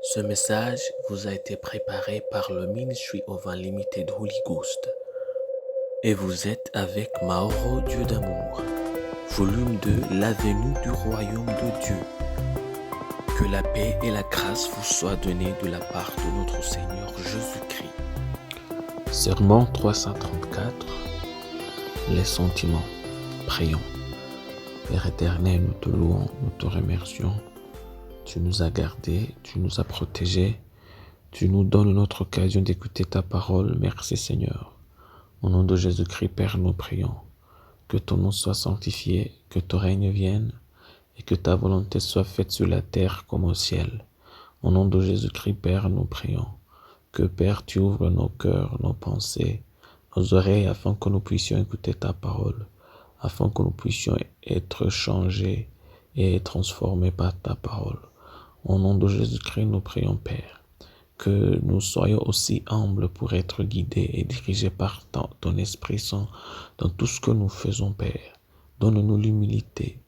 Ce message vous a été préparé par le Ministry of Unlimited Holy Ghost et vous êtes avec Mauro Dieu d'amour, volume 2, l'avenue du royaume de Dieu. Que la paix et la grâce vous soient données de la part de notre Seigneur Jésus-Christ. Sermon 334, les sentiments. Prions. Père éternel, nous te louons, nous te remercions. Tu nous as gardés, tu nous as protégés. Tu nous donnes notre occasion d'écouter ta parole. Merci Seigneur. Au nom de Jésus-Christ, Père, nous prions. Que ton nom soit sanctifié, que ton règne vienne et que ta volonté soit faite sur la terre comme au ciel. Au nom de Jésus-Christ, Père, nous prions. Que Père, tu ouvres nos cœurs, nos pensées, nos oreilles afin que nous puissions écouter ta parole, afin que nous puissions être changés et transformés par ta parole. Au nom de Jésus-Christ, nous prions, Père, que nous soyons aussi humbles pour être guidés et dirigés par ton Esprit Saint dans tout ce que nous faisons, Père. Donne-nous l'humilité,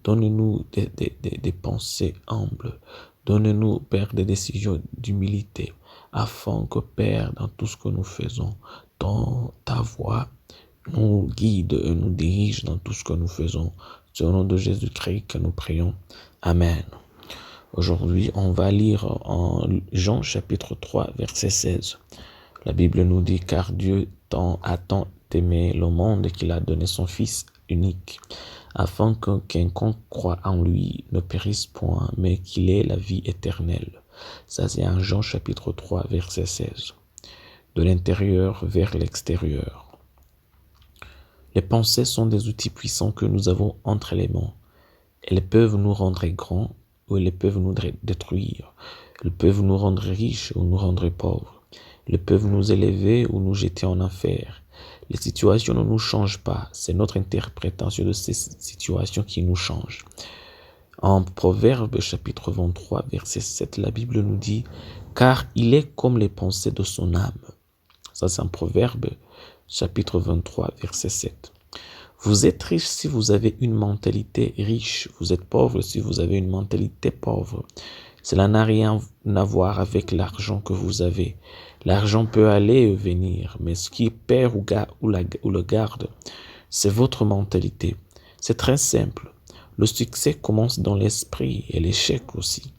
donne-nous des pensées humbles, donne-nous, Père, des décisions d'humilité, afin que, Père, dans tout ce que nous faisons, ta voix nous guide et nous dirige dans tout ce que nous faisons. C'est au nom de Jésus-Christ que nous prions. Amen. Aujourd'hui, on va lire en Jean chapitre 3, verset 16. La Bible nous dit « Car Dieu a tant aimé le monde qu'il a donné son Fils unique, afin que quiconque croit en lui ne périsse point, mais qu'il ait la vie éternelle. » Ça, c'est en Jean chapitre 3, verset 16. De l'intérieur vers l'extérieur. Les pensées sont des outils puissants que nous avons entre les mains. Elles peuvent nous rendre grands ou elles peuvent nous détruire. Elles peuvent nous rendre riches ou nous rendre pauvres. Elles peuvent nous élever ou nous jeter en enfer. Les situations ne nous changent pas. C'est notre interprétation de ces situations qui nous change. En Proverbe chapitre 23, verset 7, la Bible nous dit « Car il est comme les pensées de son âme ». Ça, c'est en Proverbe chapitre 23, verset 7. Vous êtes riche si vous avez une mentalité riche. Vous êtes pauvre si vous avez une mentalité pauvre. Cela n'a rien à voir avec l'argent que vous avez. L'argent peut aller et venir, mais ce qui perd ou le garde, c'est votre mentalité. C'est très simple. Le succès commence dans l'esprit et l'échec aussi.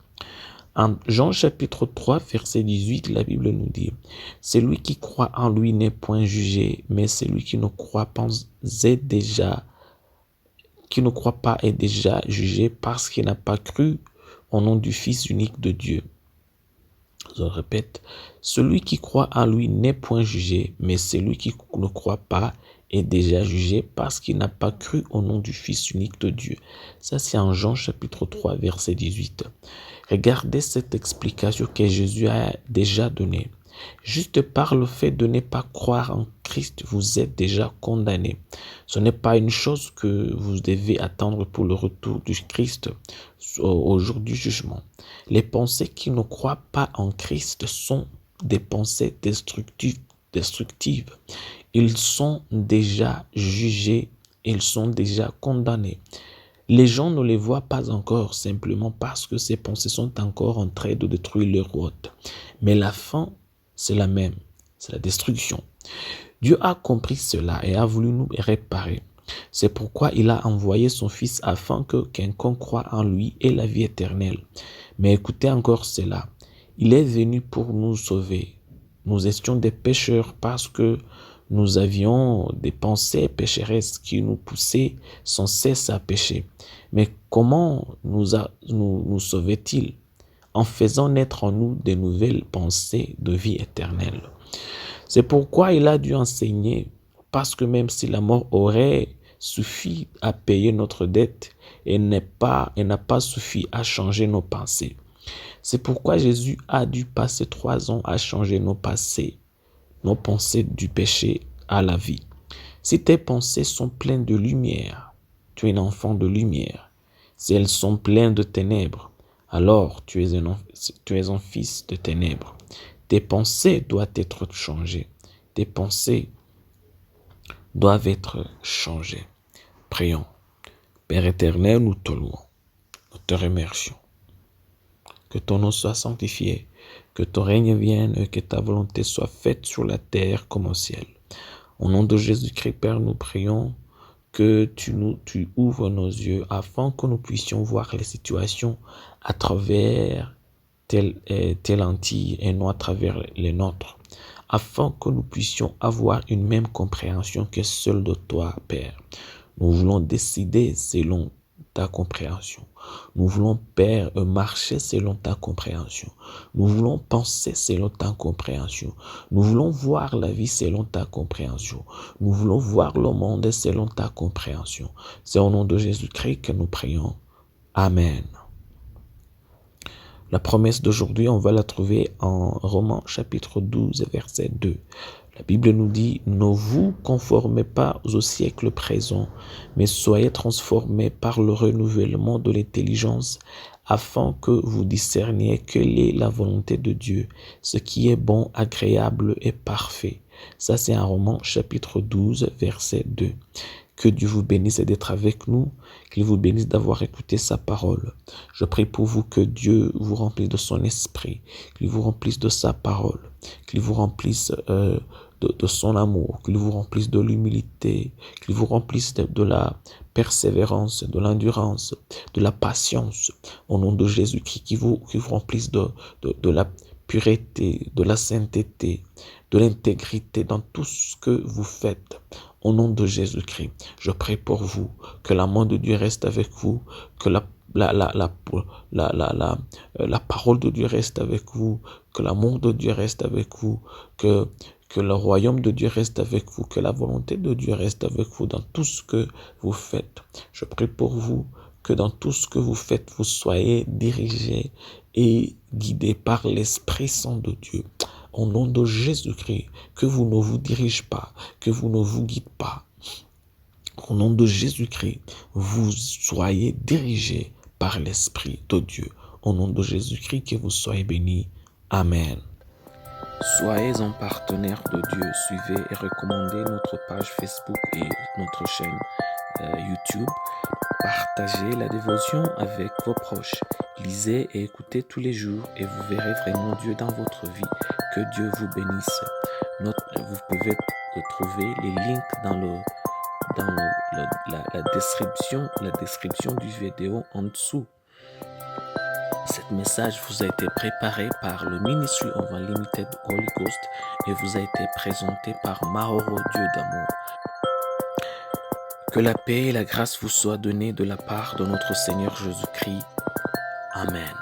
En Jean chapitre 3, verset 18, la Bible nous dit « Celui qui croit en lui n'est point jugé, mais celui qui ne croit pas est déjà jugé parce qu'il n'a pas cru au nom du Fils unique de Dieu. » Je répète, celui qui croit en lui n'est point jugé, mais celui qui ne croit pas est déjà jugé parce qu'il n'a pas cru au nom du Fils unique de Dieu. Ça, c'est en Jean chapitre 3, verset 18. Regardez cette explication que Jésus a déjà donnée. Juste par le fait de ne pas croire en Christ, vous êtes déjà condamné. Ce n'est pas une chose que vous devez attendre pour le retour du Christ au jour du jugement. Les pensées qui ne croient pas en Christ sont des pensées destructives. Ils sont déjà jugés, ils sont déjà condamnés. Les gens ne les voient pas encore simplement parce que ces pensées sont encore en train de détruire leur hôte. Mais la fin, c'est la même, c'est la destruction. Dieu a compris cela et a voulu nous réparer. C'est pourquoi il a envoyé son Fils afin que quiconque croit en lui ait la vie éternelle. Mais écoutez encore cela, il est venu pour nous sauver. Nous étions des pécheurs parce que nous avions des pensées pécheresses qui nous poussaient sans cesse à pécher. Mais comment nous sauvait-il? En faisant naître en nous de nouvelles pensées de vie éternelle. C'est pourquoi il a dû enseigner, parce que même si la mort aurait suffi à payer notre dette, elle n'a pas suffi à changer nos pensées. C'est pourquoi Jésus a dû passer 3 ans à changer nos pensées du péché à la vie. Si tes pensées sont pleines de lumière, tu es un enfant de lumière. Si elles sont pleines de ténèbres, alors tu es un fils de ténèbres. Tes pensées doivent être changées. Tes pensées doivent être changées. Prions. Père éternel, nous te louons. Nous te remercions. que ton nom soit sanctifié, que ton règne vienne, que ta volonté soit faite sur la terre comme au ciel. Au nom de Jésus-Christ, Père, nous prions que tu ouvres nos yeux afin que nous puissions voir les situations à travers tes lentilles et non à travers les nôtres, afin que nous puissions avoir une même compréhension que celle de toi, Père. Nous voulons décider selon ta compréhension. Nous voulons, Père, marcher selon ta compréhension. Nous voulons penser selon ta compréhension. Nous voulons voir la vie selon ta compréhension. Nous voulons voir le monde selon ta compréhension. C'est au nom de Jésus-Christ que nous prions. Amen. La promesse d'aujourd'hui, on va la trouver en Romains chapitre 12, verset 2. La Bible nous dit, ne vous conformez pas au siècle présent, mais soyez transformés par le renouvellement de l'intelligence, afin que vous discerniez quelle est la volonté de Dieu, ce qui est bon, agréable et parfait. Ça, c'est en Romains chapitre 12, verset 2. Que Dieu vous bénisse d'être avec nous, qu'il vous bénisse d'avoir écouté sa parole. Je prie pour vous que Dieu vous remplisse de son esprit, qu'il vous remplisse de sa parole, qu'il vous remplisse de son amour, qu'il vous remplisse de l'humilité, qu'il vous remplisse de la persévérance, de l'endurance, de la patience, au nom de Jésus-Christ, qu'il vous remplisse de la pureté, de la sainteté, de l'intégrité dans tout ce que vous faites. Au nom de Jésus-Christ, je prie pour vous, que la main de Dieu reste avec vous, que la parole de Dieu reste avec vous, que l'amour de Dieu reste avec vous, que le royaume de Dieu reste avec vous, que la volonté de Dieu reste avec vous dans tout ce que vous faites. Je prie pour vous, que dans tout ce que vous faites, vous soyez dirigés et guidés par l'Esprit Saint de Dieu. Au nom de Jésus-Christ, que vous ne vous dirigez pas, que vous ne vous guidez pas. Au nom de Jésus-Christ, vous soyez dirigés par l'Esprit de Dieu. Au nom de Jésus-Christ, que vous soyez bénis. Amen. Soyez un partenaire de Dieu. Suivez et recommandez notre page Facebook et notre chaîne YouTube. Partagez la dévotion avec vos proches. Lisez et écoutez tous les jours et vous verrez vraiment Dieu dans votre vie. Que Dieu vous bénisse. Vous pouvez trouver les links dans la description du vidéo en dessous. Cet message vous a été préparé par le Ministry of Unlimited Holy Ghost et vous a été présenté par Mauro Dieu d'amour. Que la paix et la grâce vous soient données de la part de notre Seigneur Jésus-Christ. Amen.